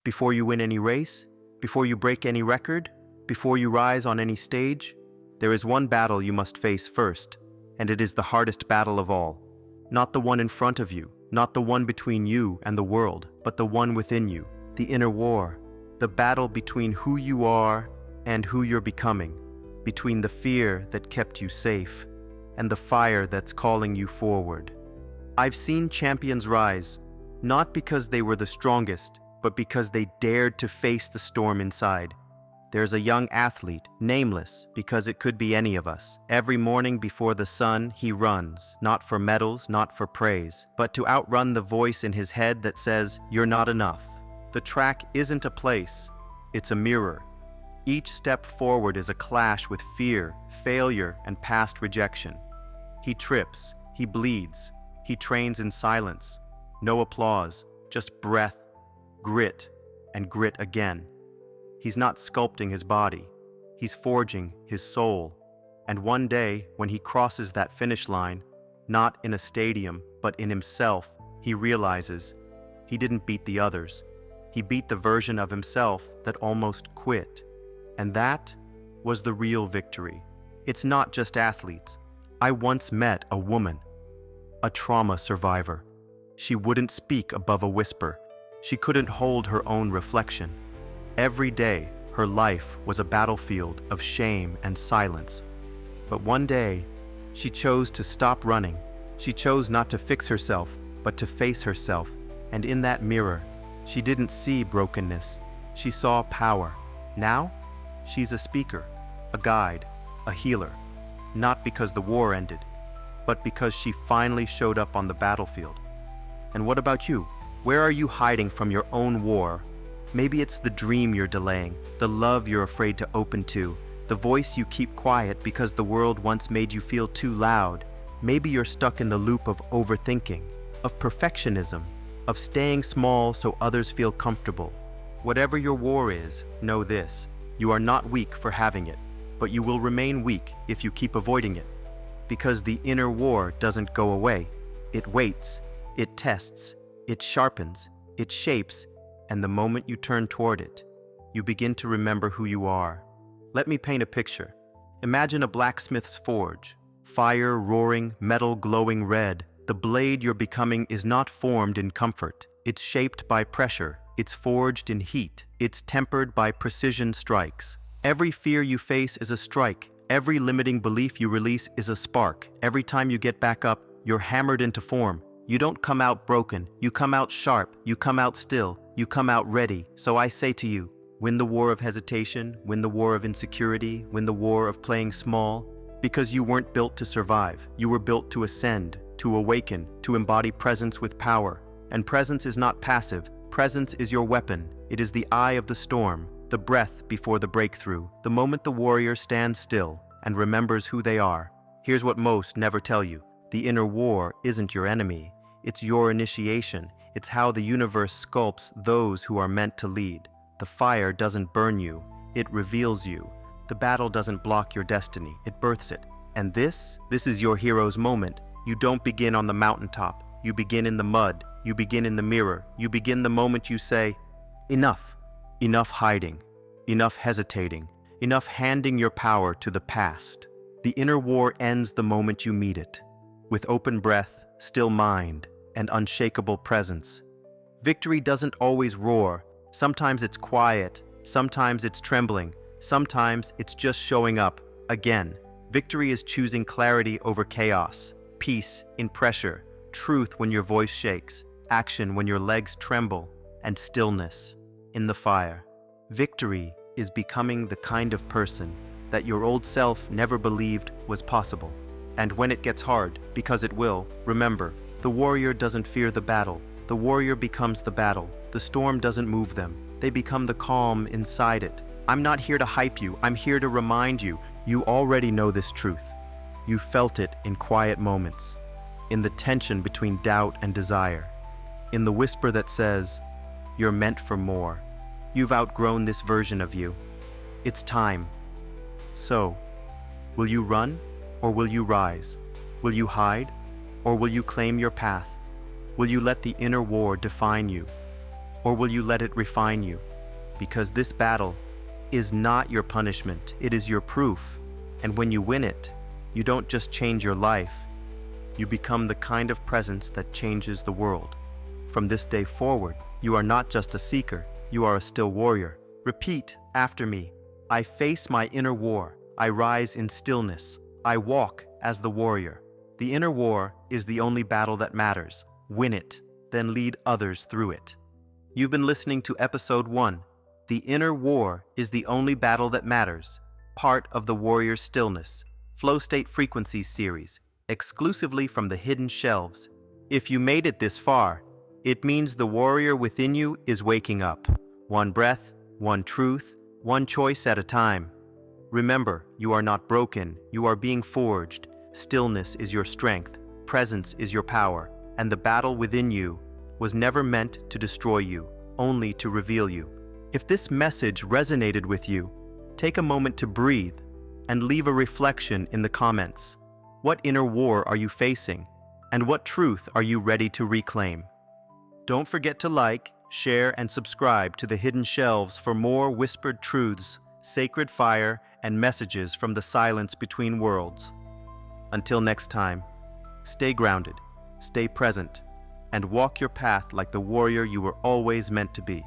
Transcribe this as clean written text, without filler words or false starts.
Before you win any race, before you break any record, before you rise on any stage, there is one battle you must face first, and it is the hardest battle of all. Not the one in front of you, not the one between you and the world, but the one within you, the inner war, the battle between who you are and who you're becoming, between the fear that kept you safe and the fire that's calling you forward. I've seen champions rise, not because they were the strongest, but because they dared to face the storm inside. There's a young athlete, nameless, because it could be any of us. Every morning before the sun, he runs, not for medals, not for praise, but to outrun the voice in his head that says, "You're not enough." The track isn't a place, it's a mirror. Each step forward is a clash with fear, failure, and past rejection. He trips, he bleeds, he trains in silence. No applause, just breath, grit, and grit again. He's not sculpting his body, he's forging his soul. And one day, when he crosses that finish line, not in a stadium, but in himself, he realizes he didn't beat the others. He beat the version of himself that almost quit. And that was the real victory. It's not just athletes. I once met a woman, a trauma survivor. She wouldn't speak above a whisper. She couldn't hold her own reflection. Every day, her life was a battlefield of shame and silence. But one day, she chose to stop running. She chose not to fix herself, but to face herself. And in that mirror, she didn't see brokenness. She saw power. Now, she's a speaker, a guide, a healer. Not because the war ended, but because she finally showed up on the battlefield. And what about you? Where are you hiding from your own war? Maybe it's the dream you're delaying, the love you're afraid to open to, the voice you keep quiet because the world once made you feel too loud. Maybe you're stuck in the loop of overthinking, of perfectionism, of staying small so others feel comfortable. Whatever your war is, know this: you are not weak for having it, but you will remain weak if you keep avoiding it. Because the inner war doesn't go away. It waits, it tests, it sharpens, it shapes, and the moment you turn toward it, you begin to remember who you are. Let me paint a picture. Imagine a blacksmith's forge. Fire roaring, metal glowing red. The blade you're becoming is not formed in comfort. It's shaped by pressure. It's forged in heat. It's tempered by precision strikes. Every fear you face is a strike. Every limiting belief you release is a spark. Every time you get back up, you're hammered into form. You don't come out broken. You come out sharp. You come out still. You come out ready. So I say to you, win the war of hesitation, win the war of insecurity, win the war of playing small, because you weren't built to survive. You were built to ascend, to awaken, to embody presence with power. And presence is not passive. Presence is your weapon. It is the eye of the storm, the breath before the breakthrough, the moment the warrior stands still and remembers who they are. Here's what most never tell you. The inner war isn't your enemy. It's your initiation. It's how the universe sculpts those who are meant to lead. The fire doesn't burn you, it reveals you. The battle doesn't block your destiny, it births it. And this is your hero's moment. You don't begin on the mountaintop. You begin in the mud. You begin in the mirror. You begin the moment you say, enough. Enough hiding. Enough hesitating. Enough handing your power to the past. The inner war ends the moment you meet it. With open breath, still mind, and unshakable presence. Victory doesn't always roar. Sometimes it's quiet. Sometimes it's trembling. Sometimes it's just showing up. Again, victory is choosing clarity over chaos, peace in pressure, truth when your voice shakes, action when your legs tremble, and stillness in the fire. Victory is becoming the kind of person that your old self never believed was possible. And when it gets hard, because it will, remember, the warrior doesn't fear the battle. The warrior becomes the battle. The storm doesn't move them. They become the calm inside it. I'm not here to hype you. I'm here to remind you. You already know this truth. You felt it in quiet moments, in the tension between doubt and desire, in the whisper that says, you're meant for more. You've outgrown this version of you. It's time. So, will you run or will you rise? Will you hide or will you claim your path? Will you let the inner war define you? Or will you let it refine you? Because this battle is not your punishment, it is your proof. And when you win it, you don't just change your life, you become the kind of presence that changes the world. From this day forward, you are not just a seeker, you are a still warrior. Repeat after me. I face my inner war. I rise in stillness. I walk as the warrior. The inner war is the only battle that matters. Win it, then lead others through it. You've been listening to Episode 1. The Inner War is the Only Battle That Matters, part of the Warrior's Stillness, Flowstate Frequencies series, exclusively from the hidden shelves. If you made it this far, it means the warrior within you is waking up. One breath, one truth, one choice at a time. Remember, you are not broken, you are being forged. Stillness is your strength, presence is your power, and the battle within you was never meant to destroy you, only to reveal you. If this message resonated with you, take a moment to breathe and leave a reflection in the comments. What inner war are you facing? And what truth are you ready to reclaim? Don't forget to like, share, and subscribe to the Hidden Shelves for more whispered truths, sacred fire, and messages from the silence between worlds. Until next time, stay grounded, stay present, and walk your path like the warrior you were always meant to be.